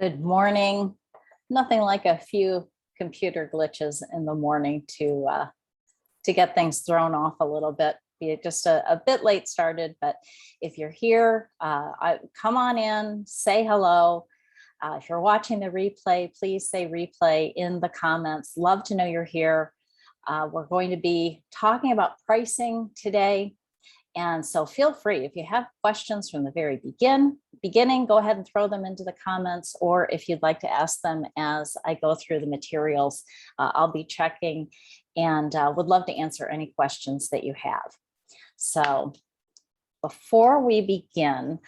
Good morning. Nothing like a few computer glitches in the morning to get things thrown off a little bit. Be it just a bit late started, but if you're here, come on in, say hello. If you're watching the replay, please say replay in the comments. Love to know you're here. We're going to be talking about pricing today. And so feel free, if you have questions from the very beginning, go ahead and throw them into the comments, or if you'd like to ask them as I go through the materials, I'll be checking and would love to answer any questions that you have. So before we begin,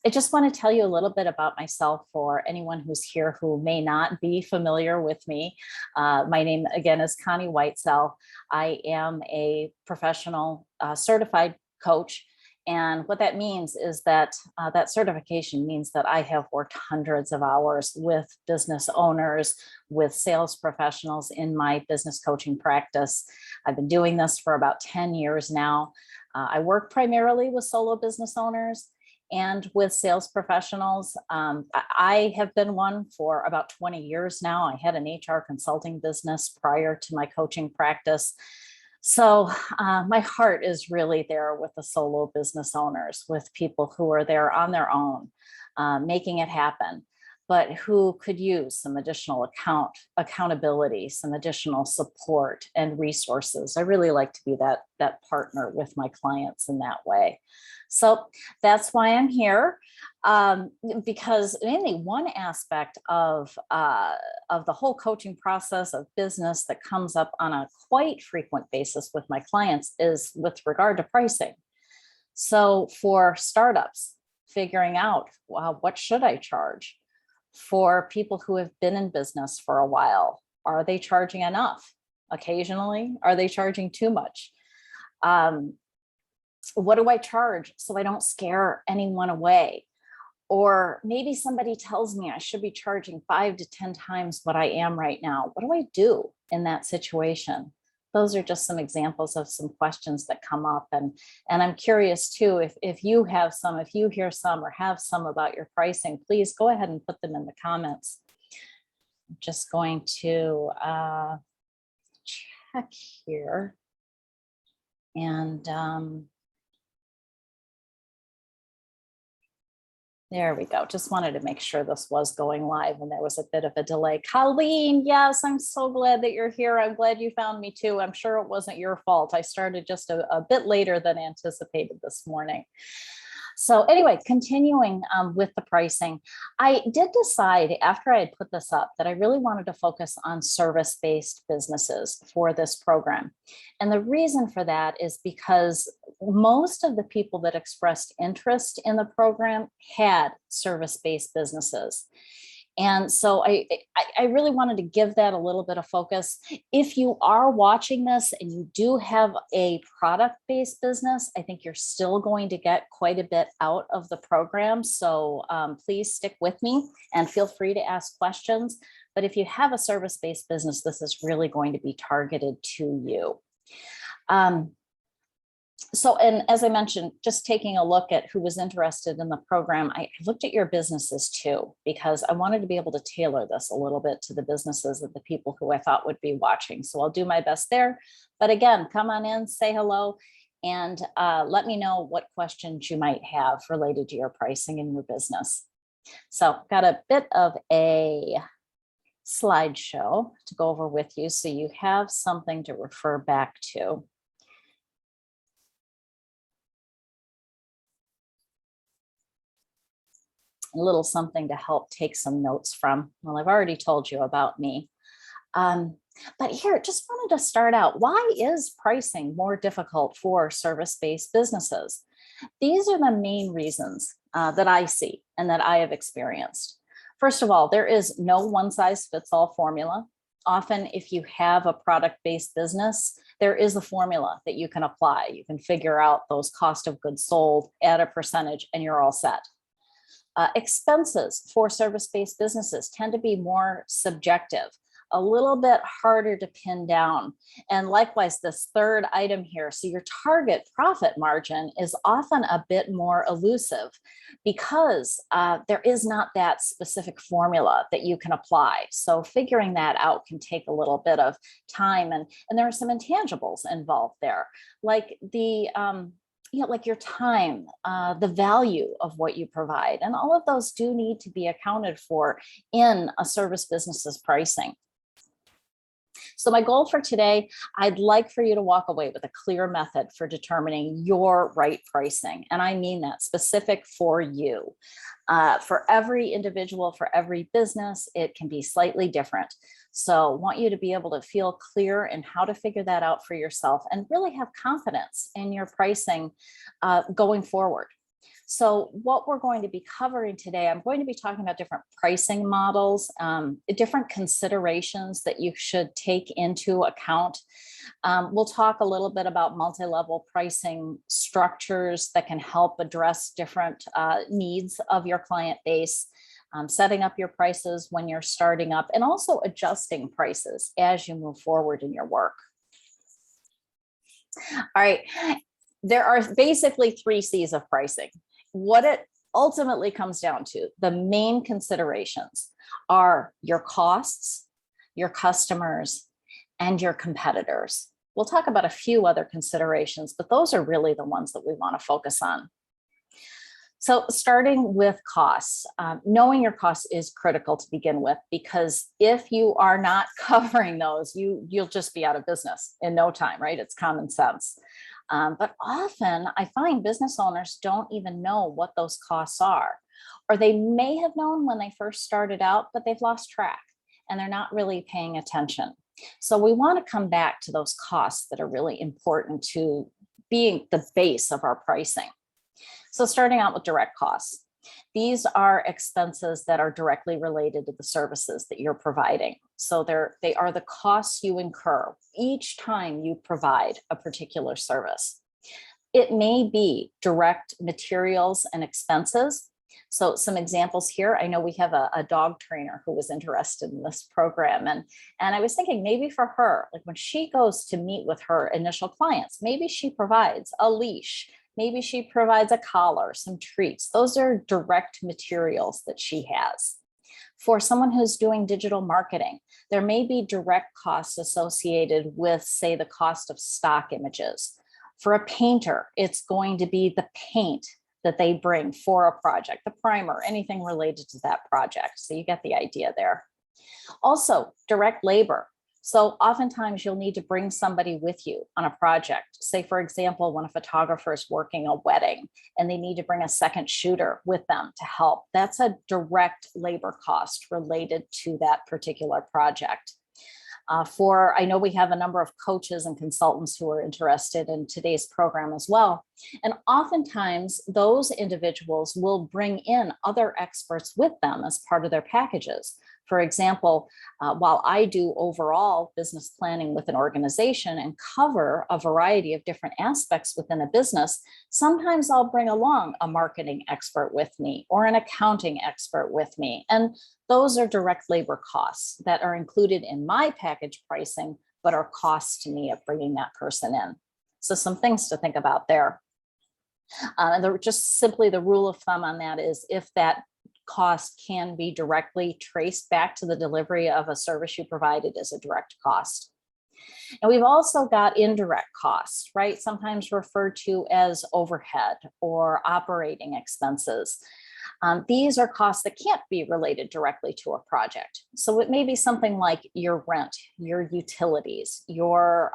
I just want to tell you a little bit about myself for anyone who's here who may not be familiar with me. My name, again, is Connie Whitesell. I am a professional certified coach. And what that means is that that certification means that I have worked hundreds of hours with business owners, with sales professionals in my business coaching practice. I've been doing this for about 10 years now. I work primarily with solo business owners and with sales professionals. I have been one for about 20 years now. I had an HR consulting business prior to my coaching practice. So my heart is really there with the solo business owners, with people who are there on their own, making it happen, but who could use some additional accountability, some additional support and resources. I really like to be that partner with my clients in that way. So that's why I'm here, because mainly one aspect of the whole coaching process of business that comes up on a quite frequent basis with my clients is with regard to pricing. So for startups, figuring out, wow, what should I charge? For people who have been in business for a while, are they charging enough? Occasionally, are they charging too much? What do I charge so I don't scare anyone away? Or maybe somebody tells me I should be charging 5 to 10 times what I am right now. What do I do in that situation? Those are just some examples of some questions that come up. And I'm curious too, if you have some, if you hear some or have some about your pricing, please go ahead and put them in the comments. I'm just going to check here. And there we go. Just wanted to make sure this was going live and there was a bit of a delay. Colleen, yes, I'm so glad that you're here. I'm glad you found me too. I'm sure it wasn't your fault. I started just a bit later than anticipated this morning. So anyway, continuing with the pricing, I did decide after I had put this up that I really wanted to focus on service-based businesses for this program. And the reason for that is because most of the people that expressed interest in the program had service-based businesses. And so I really wanted to give that a little bit of focus. If you are watching this and you do have a product-based business, I think you're still going to get quite a bit out of the program. So please stick with me and feel free to ask questions. But if you have a service-based business, this is really going to be targeted to you. So, and as I mentioned, just taking a look at who was interested in the program, I looked at your businesses too, because I wanted to be able to tailor this a little bit to the businesses of the people who I thought would be watching. So I'll do my best there. But again, come on in, say hello, and let me know what questions you might have related to your pricing in your business. So got a bit of a slideshow to go over with you so you have something to refer back to. A little something to help take some notes from. Well, I've already told you about me. But here, just wanted to start out. Why is pricing more difficult for service-based businesses? These are the main reasons that I see and that I have experienced. First of all, there is no one-size-fits-all formula. Often, if you have a product-based business, there is a formula that you can apply. You can figure out those cost of goods sold, add a percentage, and you're all set. Expenses for service-based businesses tend to be more subjective. a little bit harder to pin down. And likewise, this third item here, so your target profit margin is often a bit more elusive because there is not that specific formula that you can apply. So figuring that out can take a little bit of time, and there are some intangibles involved there, like like your time, the value of what you provide, and all of those do need to be accounted for in a service business's pricing. So my goal for today, I'd like for you to walk away with a clear method for determining your right pricing. And I mean that specific for you. For every individual, for every business, it can be slightly different. So I want you to be able to feel clear in how to figure that out for yourself and really have confidence in your pricing going forward. So what we're going to be covering today, I'm going to be talking about different pricing models, different considerations that you should take into account. We'll talk a little bit about multi-level pricing structures that can help address different needs of your client base, setting up your prices when you're starting up, and also adjusting prices as you move forward in your work. All right, there are basically 3 C's of pricing. What it ultimately comes down to, the main considerations are your costs, your customers, and your competitors. We'll talk about a few other considerations, but those are really the ones that we want to focus on. So starting with costs, knowing your costs is critical to begin with, because if you are not covering those, you'll just be out of business in no time, right? It's common sense. But often I find business owners don't even know what those costs are, or they may have known when they first started out, but they've lost track and they're not really paying attention. So we want to come back to those costs that are really important to being the base of our pricing. So starting out with direct costs. These are expenses that are directly related to the services that you're providing. So they are the costs you incur each time you provide a particular service. It may be direct materials and expenses. So some examples here, I know we have a dog trainer who was interested in this program. And I was thinking maybe for her, like when she goes to meet with her initial clients, maybe she provides a leash. Maybe she provides a collar, some treats. Those are direct materials that she has. For someone who's doing digital marketing, there may be direct costs associated with, say, the cost of stock images. For a painter, it's going to be the paint that they bring for a project, the primer, anything related to that project. So you get the idea there. Also, direct labor. So oftentimes you'll need to bring somebody with you on a project. Say, for example, when a photographer is working a wedding and they need to bring a second shooter with them to help. That's a direct labor cost related to that particular project. I know we have a number of coaches and consultants who are interested in today's program as well. And oftentimes those individuals will bring in other experts with them as part of their packages. For example, while I do overall business planning with an organization and cover a variety of different aspects within a business, sometimes I'll bring along a marketing expert with me or an accounting expert with me. And those are direct labor costs that are included in my package pricing, but are costs to me of bringing that person in. So some things to think about there. Just simply the rule of thumb on that is if that cost can be directly traced back to the delivery of a service you provided as a direct cost. And we've also got indirect costs, right? Sometimes referred to as overhead or operating expenses. These are costs that can't be related directly to a project. So it may be something like your rent, your utilities, your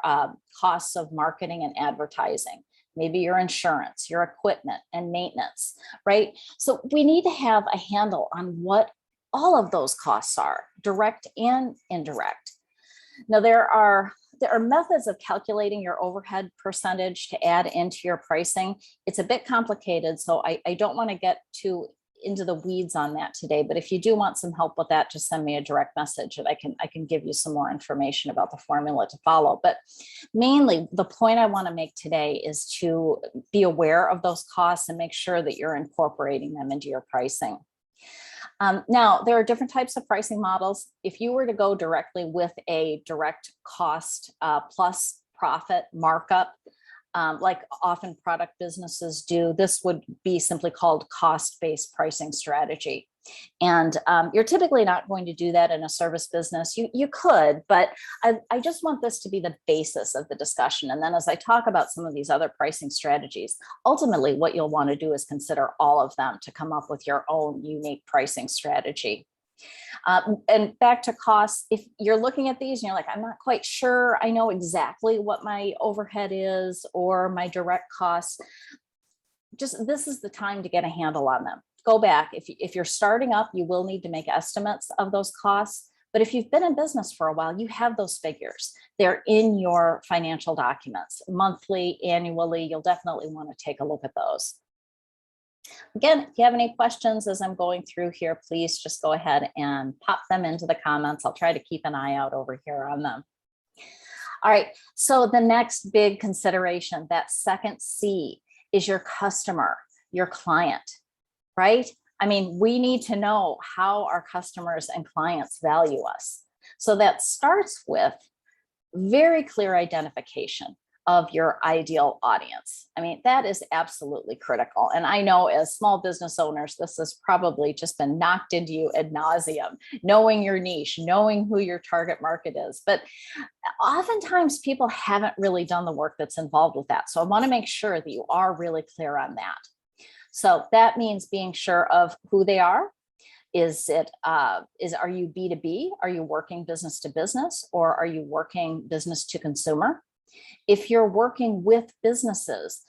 costs of marketing and advertising, maybe your insurance, your equipment and maintenance, right? So we need to have a handle on what all of those costs are, direct and indirect. Now, there are methods of calculating your overhead percentage to add into your pricing. It's a bit complicated, so I don't want to get too into the weeds on that today, but if you do want some help with that, just send me a direct message and I can give you some more information about the formula to follow. But mainly the point I want to make today is to be aware of those costs and make sure that you're incorporating them into your pricing. Now, there are different types of pricing models. If you were to go directly with a direct cost plus profit markup, like often product businesses do, this would be simply called cost-based pricing strategy. And you're typically not going to do that in a service business. You could, but I just want this to be the basis of the discussion. And then as I talk about some of these other pricing strategies, ultimately what you'll want to do is consider all of them to come up with your own unique pricing strategy. And back to costs, if you're looking at these and you're like, I'm not quite sure I know exactly what my overhead is or my direct costs, just this is the time to get a handle on them. Go back. If you're starting up, you will need to make estimates of those costs. But if you've been in business for a while, you have those figures. They're in your financial documents, monthly, annually. You'll definitely want to take a look at those. Again, if you have any questions as I'm going through here, please just go ahead and pop them into the comments. I'll try to keep an eye out over here on them. All right, so the next big consideration, that second C, is your customer, your client, right? I mean, we need to know how our customers and clients value us. So that starts with very clear identification of your ideal audience. I mean, that is absolutely critical. And I know as small business owners, this has probably just been knocked into you ad nauseum, knowing your niche, knowing who your target market is. But oftentimes people haven't really done the work that's involved with that. So I want to make sure that you are really clear on that. So that means being sure of who they are. Are you B2B? Are you working business to business, or are you working business to consumer? If you're working with businesses,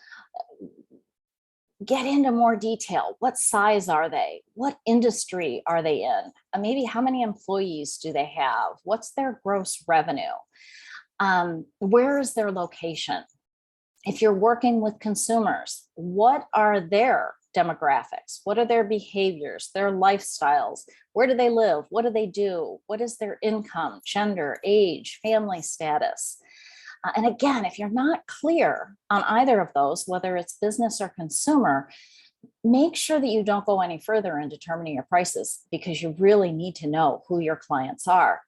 get into more detail. What size are they? What industry are they in? Maybe how many employees do they have? What's their gross revenue? Where is their location? If you're working with consumers, what are their demographics? What are their behaviors, their lifestyles? Where do they live? What do they do? What is their income, gender, age, family status? And again, if you're not clear on either of those, whether it's business or consumer, make sure that you don't go any further in determining your prices, because you really need to know who your clients are.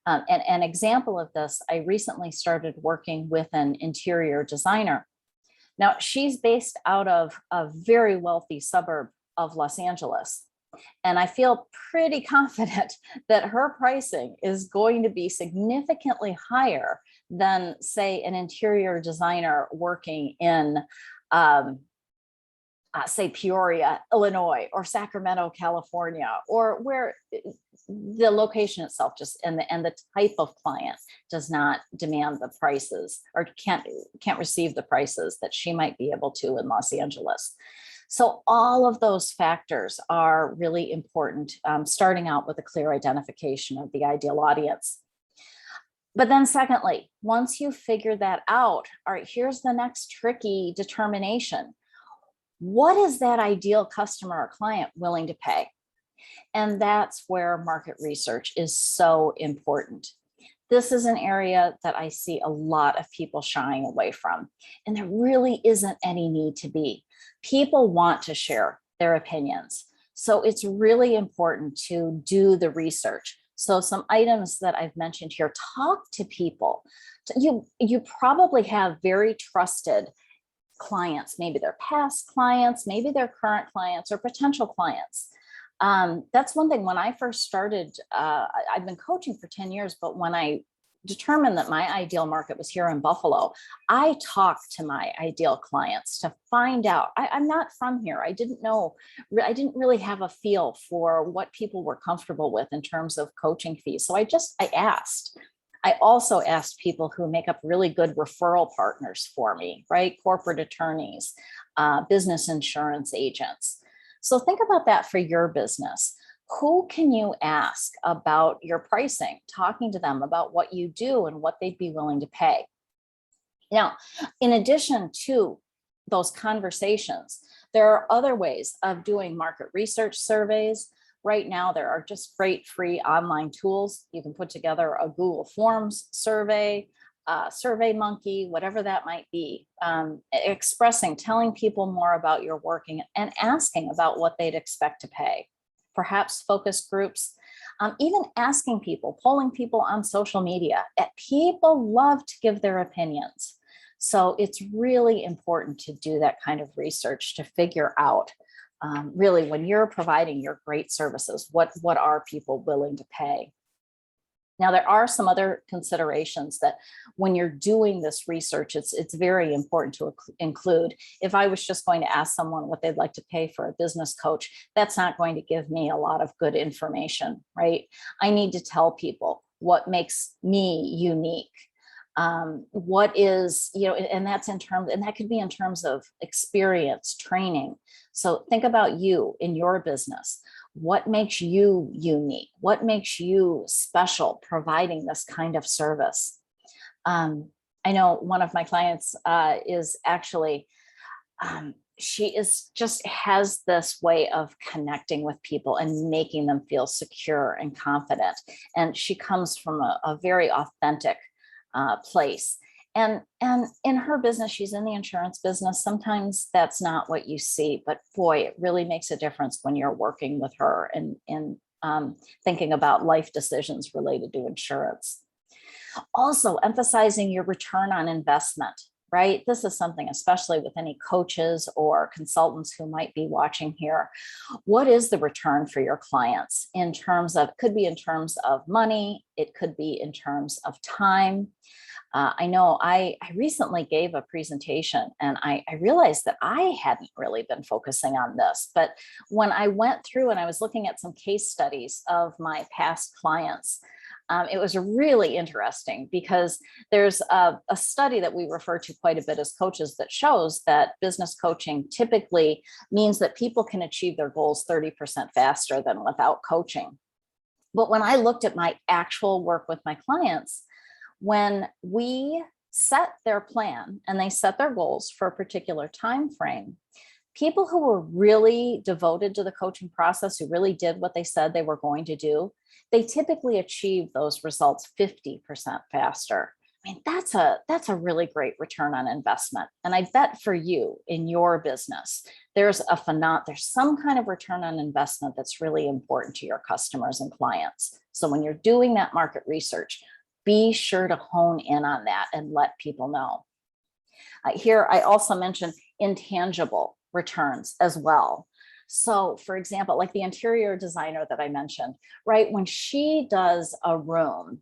And an example of this, I recently started working with an interior designer. Now, she's based out of a very wealthy suburb of Los Angeles. And I feel pretty confident that her pricing is going to be significantly higher than, say, an interior designer working in, say, Peoria, Illinois, or Sacramento, California, or where the location itself just and the type of client does not demand the prices, or can't receive the prices that she might be able to in Los Angeles. So all of those factors are really important, starting out with a clear identification of the ideal audience. But then secondly, once you figure that out, all right, here's the next tricky determination. What is that ideal customer or client willing to pay? And that's where market research is so important. This is an area that I see a lot of people shying away from, and there really isn't any need to be. People want to share their opinions. So it's really important to do the research. So some items that I've mentioned here, talk to people. You probably have very trusted clients, maybe they're past clients, maybe they're current clients or potential clients. That's one thing. When I first started, I've been coaching for 10 years, but when I determined that my ideal market was here in Buffalo, I talked to my ideal clients to find out. I'm not from here. I didn't really have a feel for what people were comfortable with in terms of coaching fees. So I asked. I also asked people who make up really good referral partners for me, right? Corporate attorneys, business insurance agents. So think about that for your business. Who can you ask about your pricing, talking to them about what you do and what they'd be willing to pay? Now, in addition to those conversations, there are other ways of doing market research surveys. Right now, there are just great free online tools. You can put together a Google Forms survey, SurveyMonkey, whatever that might be, telling people more about your working and asking about what they'd expect to pay. perhaps focus groups, even asking people, polling people on social media. People love to give their opinions. So it's really important to do that kind of research to figure out really when you're providing your great services, what are people willing to pay? Now, there are some other considerations that when you're doing this research, it's very important to include. If I was just going to ask someone what they'd like to pay for a business coach, that's not going to give me a lot of good information, right? I need to tell people what makes me unique. What is, and that's in terms, and that could be in terms of experience, training. So think about you in your business. What makes you unique? What makes you special providing this kind of service? I know one of my clients is actually, she is just has this way of connecting with people and making them feel secure and confident. And she comes from a very authentic place. And in her business, she's in the insurance business. Sometimes that's not what you see, but boy, it really makes a difference when you're working with her and thinking about life decisions related to insurance. Also, emphasizing your return on investment, right? This is something, especially with any coaches or consultants who might be watching here. What is the return for your clients in terms of, could be in terms of money, it could be in terms of time. I know I recently gave a presentation and I realized that I hadn't really been focusing on this, but when I went through and I was looking at some case studies of my past clients, it was really interesting because there's a study that we refer to quite a bit as coaches that shows that business coaching typically means that people can achieve their goals 30% faster than without coaching. But when I looked at my actual work with my clients, when we set their plan and they set their goals for a particular time frame, people who were really devoted to the coaching process, who really did what they said they were going to do, they typically achieve those results 50% faster. I mean, that's a really great return on investment. And I bet for you in your business, there's some kind of return on investment that's really important to your customers and clients. So when you're doing that market research, be sure to hone in on that and let people know. Here, I also mentioned intangible returns as well. So for example, like the interior designer that I mentioned, right? When she does a room,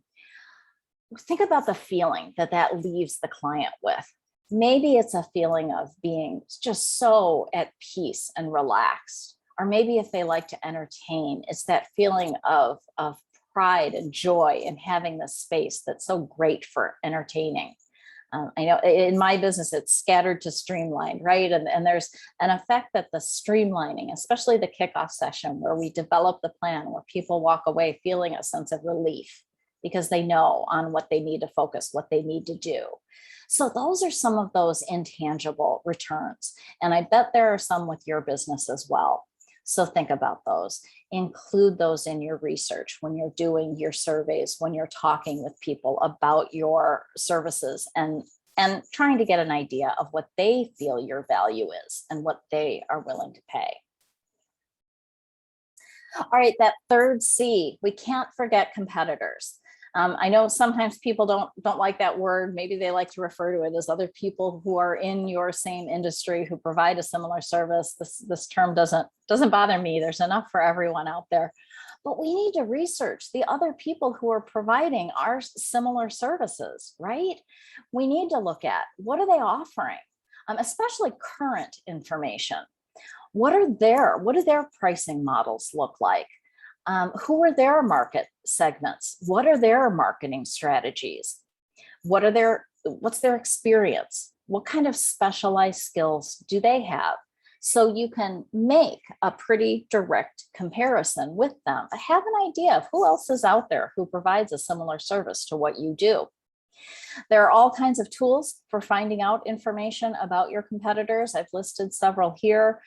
think about the feeling that leaves the client with. Maybe it's a feeling of being just so at peace and relaxed. Or maybe if they like to entertain, it's that feeling of pride and joy in having this space that's so great for entertaining. I know in my business, it's scattered to streamlined, right? And there's an effect that the streamlining, especially the kickoff session where we develop the plan, where people walk away feeling a sense of relief because they know on what they need to focus, what they need to do. So those are some of those intangible returns. And I bet there are some with your business as well. So think about those, include those in your research when you're doing your surveys, when you're talking with people about your services and trying to get an idea of what they feel your value is and what they are willing to pay. All right, that third C, we can't forget competitors. I know sometimes people don't like that word. Maybe they like to refer to it as other people who are in your same industry who provide a similar service. This term doesn't bother me. There's enough for everyone out there. But we need to research the other people who are providing our similar services, right? We need to look at what are they offering, especially current information. What do their pricing models look like? Who are their market segments? What are their marketing strategies? What's their experience? What kind of specialized skills do they have? So you can make a pretty direct comparison with them. Have an idea of who else is out there who provides a similar service to what you do. There are all kinds of tools for finding out information about your competitors. I've listed several here.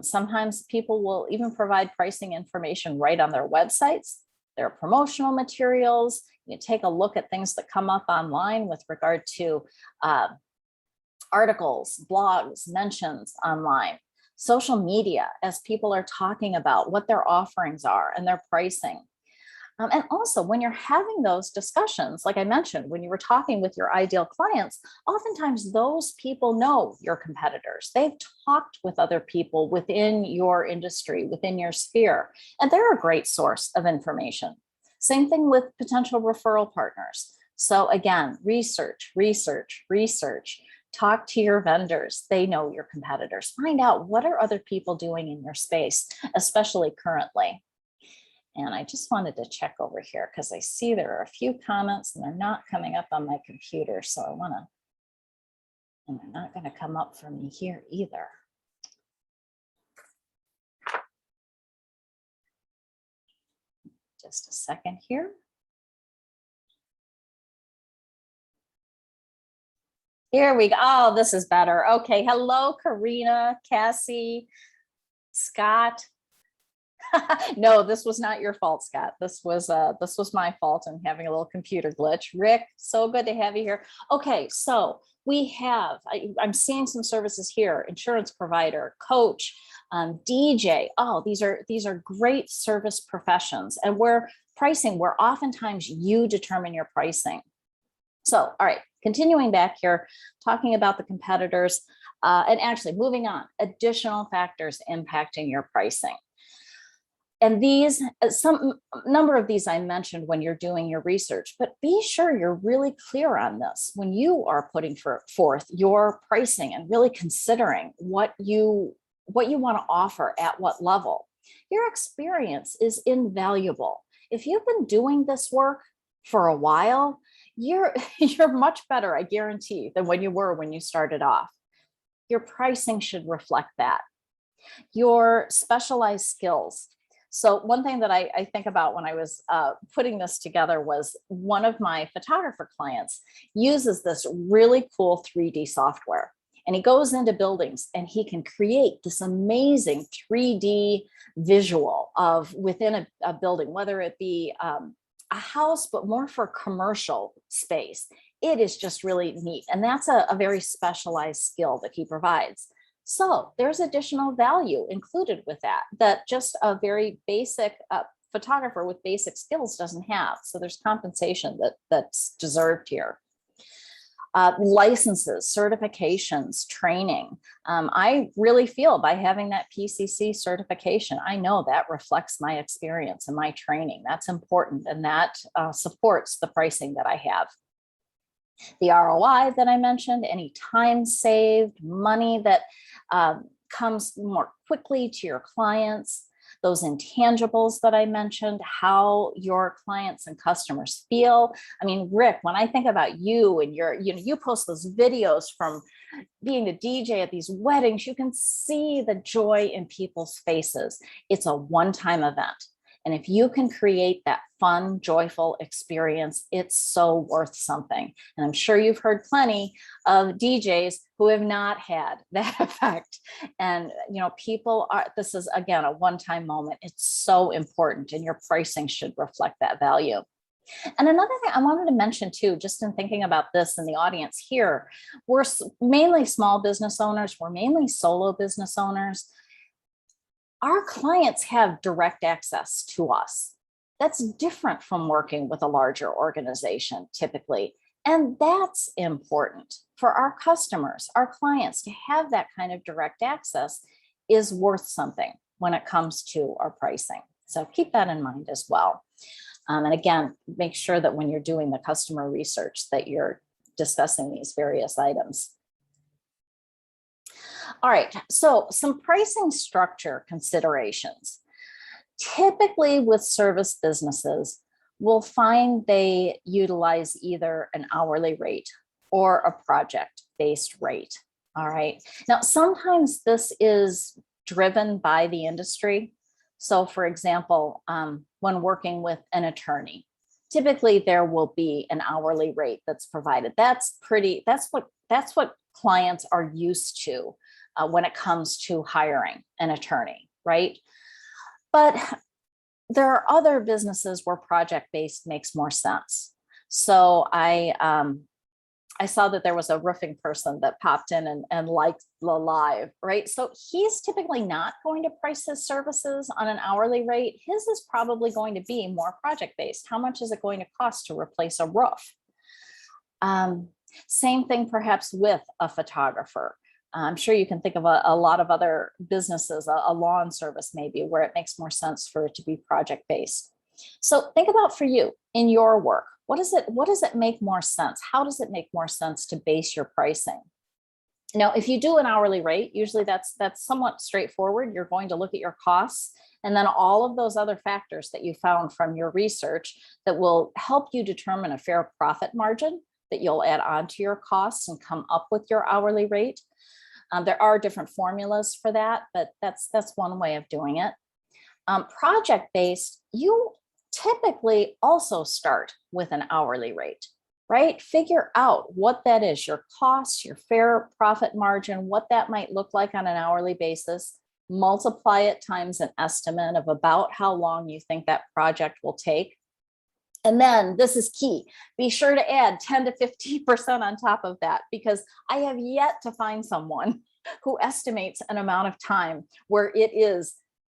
Sometimes people will even provide pricing information right on their websites. There are promotional materials. You take a look at things that come up online with regard to articles, blogs, mentions online. social media, as people are talking about what their offerings are and their pricing. And also, when you're having those discussions, like I mentioned, when you were talking with your ideal clients, oftentimes those people know your competitors. They've talked with other people within your industry, within your sphere, and they're a great source of information. Same thing with potential referral partners. So again, research, research, research. Talk to your vendors. They know your competitors. Find out what are other people doing in your space, especially currently. And I just wanted to check over here because I see there are a few comments and they're not coming up on my computer. So I want to, and they're not going to come up for me here either. Just a second here. Here we go. Oh, this is better. Okay. Hello, Karina, Cassie, Scott. No, this was not your fault, Scott. This was my fault. I'm having a little computer glitch. Rick, so good to have you here. Okay, so we have, I'm seeing some services here: insurance provider, coach, DJ. Oh, these are great service professions, and where oftentimes you determine your pricing. So, all right, continuing back here, talking about the competitors, and actually moving on, additional factors impacting your pricing. And these, some number of these I mentioned when you're doing your research, but be sure you're really clear on this when you are putting forth your pricing and really considering what you want to offer at what level. Your experience is invaluable. If you've been doing this work for a while, you're much better, I guarantee, than when you started off. Your pricing should reflect that. Your specialized skills. So one thing that I think about when I was putting this together was one of my photographer clients uses this really cool 3D software. And he goes into buildings and he can create this amazing 3D visual of within a building, whether it be a house, but more for commercial space. It is just really neat. And that's a very specialized skill that he provides. So there's additional value included with that just a very basic photographer with basic skills doesn't have. So there's compensation that's deserved here. Licenses, certifications, training. I really feel by having that PCC certification, I know that reflects my experience and my training. That's important, and that supports the pricing that I have. The ROI that I mentioned, any time saved, money that comes more quickly to your clients, those intangibles that I mentioned, how your clients and customers feel. I mean, Rick, when I think about you and you post those videos from being a DJ at these weddings, you can see the joy in people's faces. It's a one-time event. And if you can create that fun, joyful experience, it's so worth something. And I'm sure you've heard plenty of DJs who have not had that effect. And, this is, again, a one-time moment. It's so important, and your pricing should reflect that value. And another thing I wanted to mention too, just in thinking about this in the audience here, we're mainly small business owners. We're mainly solo business owners. Our clients have direct access to us. That's different from working with a larger organization typically. And that's important for our customers, our clients, to have that kind of direct access is worth something when it comes to our pricing. So keep that in mind as well. And again, make sure that when you're doing the customer research that you're discussing these various items. All right, so some pricing structure considerations. Typically with service businesses, we'll find they utilize either an hourly rate or a project-based rate. All right, now sometimes this is driven by the industry. So for example, when working with an attorney, typically there will be an hourly rate that's provided. That's what clients are used to when it comes to hiring an attorney, right? But there are other businesses where project-based makes more sense. So I I saw that there was a roofing person that popped in and liked the live, right? So he's typically not going to price his services on an hourly rate. His is probably going to be more project-based. How much is it going to cost to replace a roof? Same thing perhaps with a photographer. I'm sure you can think of a lot of other businesses, a lawn service maybe, where it makes more sense for it to be project-based. So think about for you in your work, what does it make more sense? How does it make more sense to base your pricing? Now, if you do an hourly rate, usually that's somewhat straightforward. You're going to look at your costs and then all of those other factors that you found from your research that will help you determine a fair profit margin that you'll add on to your costs and come up with your hourly rate. There are different formulas for that, but that's one way of doing it. Project-based, you typically also start with an hourly rate, right? Figure out what that is, your costs, your fair profit margin, what that might look like on an hourly basis, multiply it times an estimate of about how long you think that project will take. And then this is key. Be sure to add 10 to 50% on top of that, because I have yet to find someone who estimates an amount of time where it is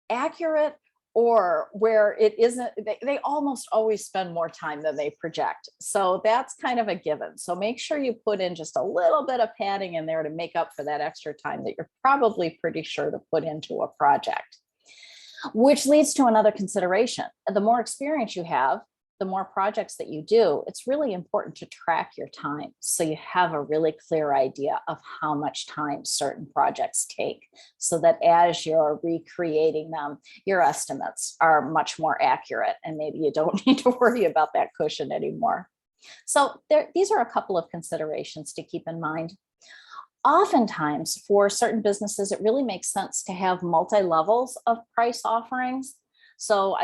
accurate or where it isn't. They almost always spend more time than they project. So that's kind of a given. So make sure you put in just a little bit of padding in there to make up for that extra time that you're probably pretty sure to put into a project. Which leads to another consideration. The more experience you have, the more projects that you do, it's really important to track your time so you have a really clear idea of how much time certain projects take, so that as you're recreating them, your estimates are much more accurate and maybe you don't need to worry about that cushion anymore. So these are a couple of considerations to keep in mind. Oftentimes, for certain businesses, it really makes sense to have multi-levels of price offerings. So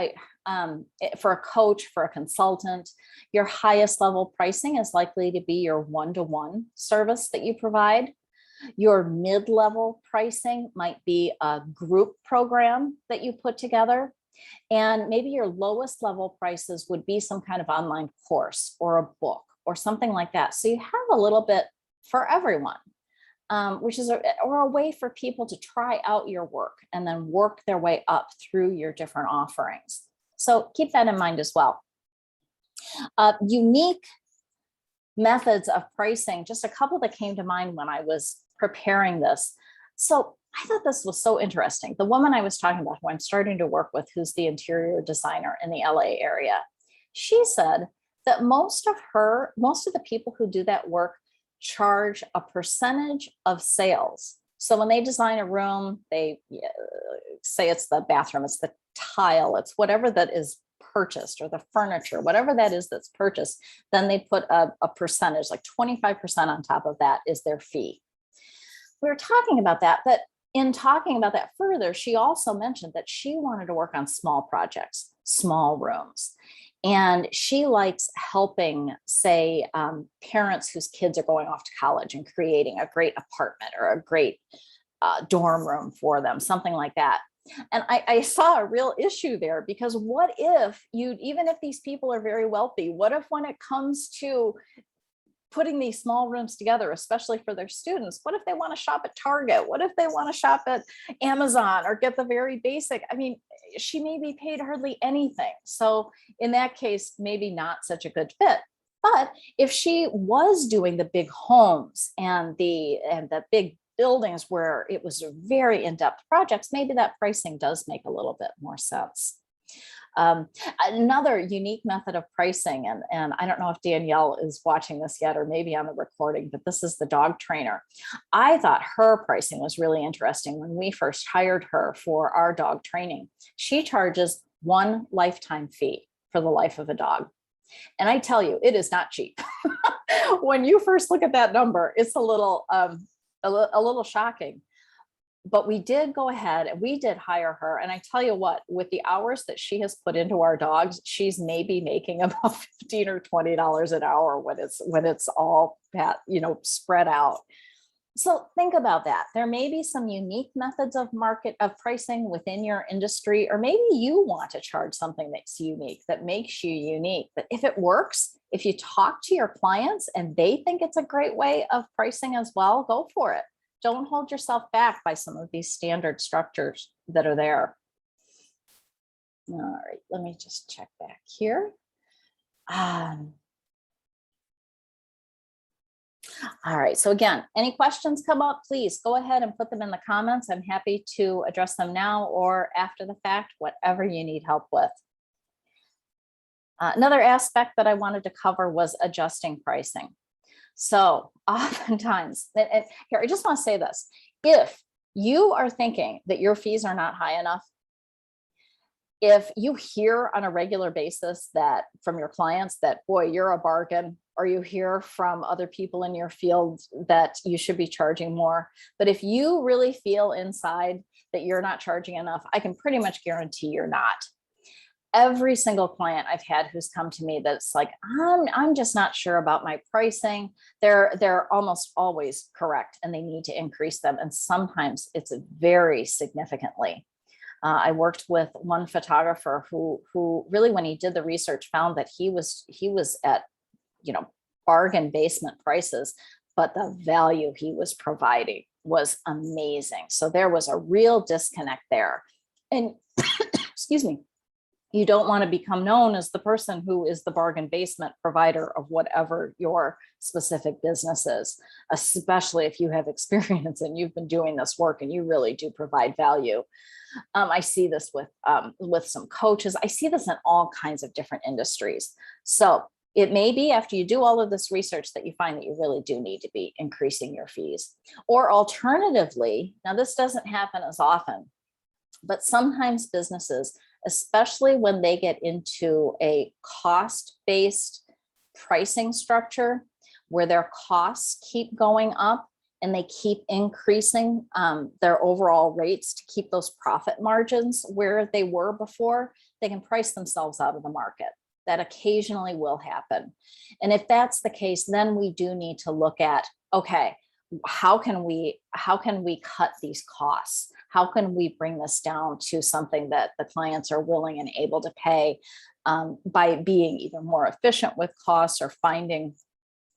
for a coach, for a consultant, your highest level pricing is likely to be your one-to-one service that you provide. Your mid-level pricing might be a group program that you put together. And maybe your lowest level prices would be some kind of online course or a book or something like that. So you have a little bit for everyone. Which is a way for people to try out your work and then work their way up through your different offerings. So keep that in mind as well. Unique methods of pricing, just a couple that came to mind when I was preparing this. So I thought this was so interesting. The woman I was talking about, who I'm starting to work with, who's the interior designer in the LA area, she said that most of the people who do that work charge a percentage of sales. So when they design a room, they say it's the bathroom, it's the tile, it's whatever that is purchased, or the furniture, whatever that is that's purchased, then they put a percentage, like 25% on top of that is their fee. We were talking about that, but in talking about that further, she also mentioned that she wanted to work on small projects, small rooms. And she likes helping, say, parents whose kids are going off to college and creating a great apartment or a great dorm room for them, something like that. And I saw a real issue there, because what if even if these people are very wealthy, what if when it comes to putting these small rooms together, especially for their students, what if they want to shop at Target? What if they want to shop at Amazon or get the very basic? I mean, she may be paid hardly anything. So in that case, maybe not such a good fit. But if she was doing the big homes and the big buildings where it was very in-depth projects, maybe that pricing does make a little bit more sense. Another unique method of pricing, and I don't know if Danielle is watching this yet or maybe on the recording, but this is the dog trainer. I thought her pricing was really interesting when we first hired her for our dog training. She charges one lifetime fee for the life of a dog. And I tell you, it is not cheap. When you first look at that number, it's a little shocking. But we did go ahead and we did hire her. And I tell you what, with the hours that she has put into our dogs, she's maybe making about $15 or $20 an hour when it's all spread out. So think about that. There may be some unique methods of pricing within your industry, or maybe you want to charge something that's unique, that makes you unique. But if it works, if you talk to your clients and they think it's a great way of pricing as well, go for it. Don't hold yourself back by some of these standard structures that are there. All right, let me just check back here. All right, so again, any questions come up, please go ahead and put them in the comments. I'm happy to address them now or after the fact, whatever you need help with. Another aspect that I wanted to cover was adjusting pricing. So oftentimes, and here, I just want to say this, if you are thinking that your fees are not high enough, if you hear on a regular basis that from your clients that, boy, you're a bargain, or you hear from other people in your field that you should be charging more, but if you really feel inside that you're not charging enough, I can pretty much guarantee you're not. Every single client I've had who's come to me that's like, I'm just not sure about my pricing. They're almost always correct and they need to increase them. And sometimes it's very significantly. I worked with one photographer who really, when he did the research, found that he was at, bargain basement prices, but the value he was providing was amazing. So there was a real disconnect there. And excuse me, you don't want to become known as the person who is the bargain basement provider of whatever your specific business is, especially if you have experience and you've been doing this work and you really do provide value. I see this with some coaches. I see this in all kinds of different industries. So it may be after you do all of this research that you find that you really do need to be increasing your fees. Or alternatively, now this doesn't happen as often, but sometimes businesses, especially when they get into a cost-based pricing structure where their costs keep going up and they keep increasing their overall rates to keep those profit margins where they were before, they can price themselves out of the market. That occasionally will happen. And if that's the case, then we do need to look at, okay, how can we cut these costs? How can we bring this down to something that the clients are willing and able to pay by being even more efficient with costs, or finding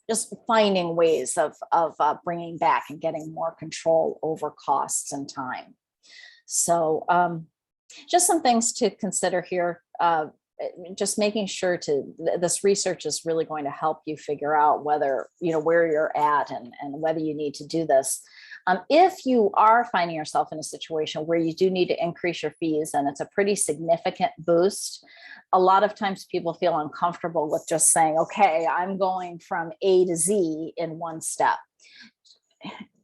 ways of bringing back and getting more control over costs and time. So just some things to consider here. Just making sure this research is really going to help you figure out whether, where you're at and whether you need to do this. If you are finding yourself in a situation where you do need to increase your fees and it's a pretty significant boost, a lot of times people feel uncomfortable with just saying, okay, I'm going from A to Z in one step.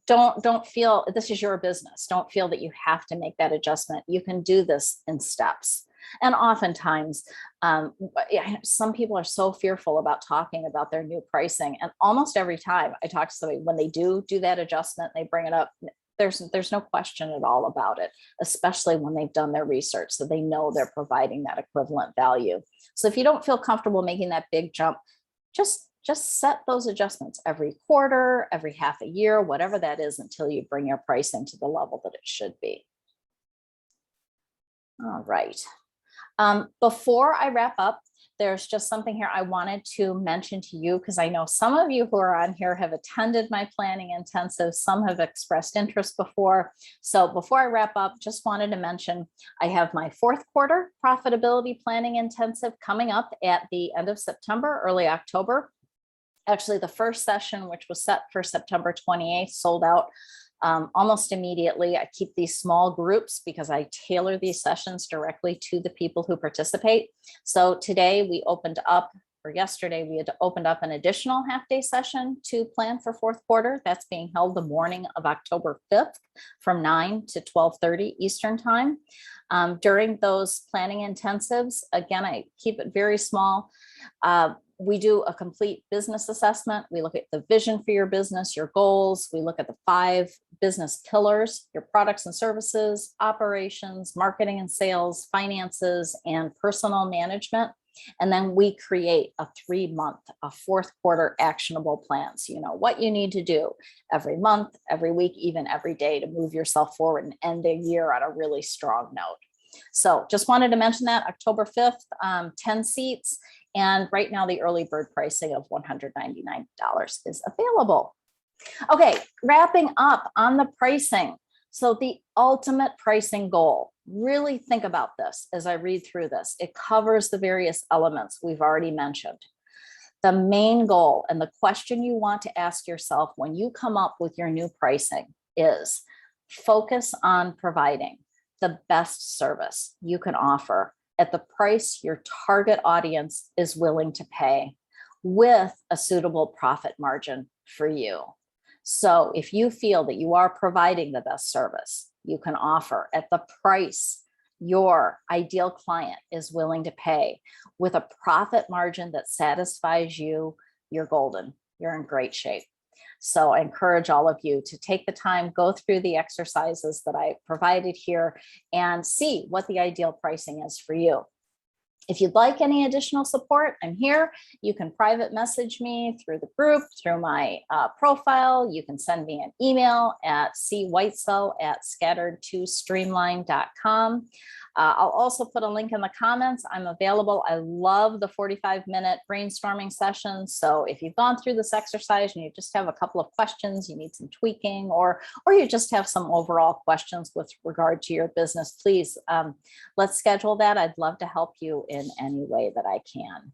Don't feel this is your business. Don't feel that you have to make that adjustment. You can do this in steps. And oftentimes, some people are so fearful about talking about their new pricing. And almost every time I talk to somebody, when they do that adjustment, they bring it up, there's no question at all about it, especially when they've done their research. So they know they're providing that equivalent value. So if you don't feel comfortable making that big jump, just set those adjustments every quarter, every half a year, whatever that is, until you bring your pricing to the level that it should be. All right. Before I wrap up, there's just something here I wanted to mention to you, because I know some of you who are on here have attended my planning intensive. Some have expressed interest before. So before I wrap up, just wanted to mention I have my 4th quarter profitability planning intensive coming up at the end of September, early October. Actually, the first session, which was set for September 28th, sold out almost immediately. I keep these small groups because I tailor these sessions directly to the people who participate. So today we opened up, or yesterday we had opened up an additional half-day session to plan for 4th quarter. That's being held the morning of October 5th from 9 to 12:30 Eastern time. During those planning intensives, again, I keep it very small. We do a complete business assessment. We look at the vision for your business, your goals. We look at the 5 business pillars, your products and services, operations, marketing and sales, finances, and personal management. And then we create a 3-month, a fourth quarter actionable plan. So you know what you need to do every month, every week, even every day to move yourself forward and end the year on a really strong note. So just wanted to mention that October 5th, 10 seats. And right now the early bird pricing of $199 is available. Okay, wrapping up on the pricing. So the ultimate pricing goal, really think about this as I read through this. It covers the various elements we've already mentioned. The main goal and the question you want to ask yourself when you come up with your new pricing is focus on providing the best service you can offer at the price your target audience is willing to pay with a suitable profit margin for you. So if you feel that you are providing the best service you can offer at the price your ideal client is willing to pay with a profit margin that satisfies you, you're golden. You're in great shape. So I encourage all of you to take the time, go through the exercises that I provided here and see what the ideal pricing is for you. If you'd like any additional support, I'm here. You can private message me through the group, through my profile. You can send me an email at cweitzel@scattered2streamline.com. I'll also put a link in the comments. I'm available. I love the 45-minute brainstorming sessions. So if you've gone through this exercise and you just have a couple of questions, you need some tweaking, or you just have some overall questions with regard to your business, please let's schedule that. I'd love to help you in any way that I can.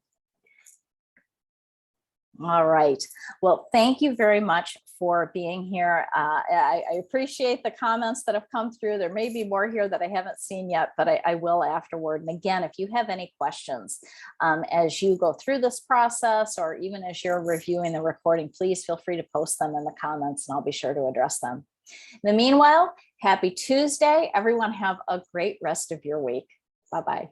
All right. Well, thank you very much for being here. I appreciate the comments that have come through. There may be more here that I haven't seen yet, but I will afterward. And again, if you have any questions as you go through this process, or even as you're reviewing the recording, please feel free to post them in the comments and I'll be sure to address them. In the meanwhile, happy Tuesday. Everyone have a great rest of your week. Bye-bye.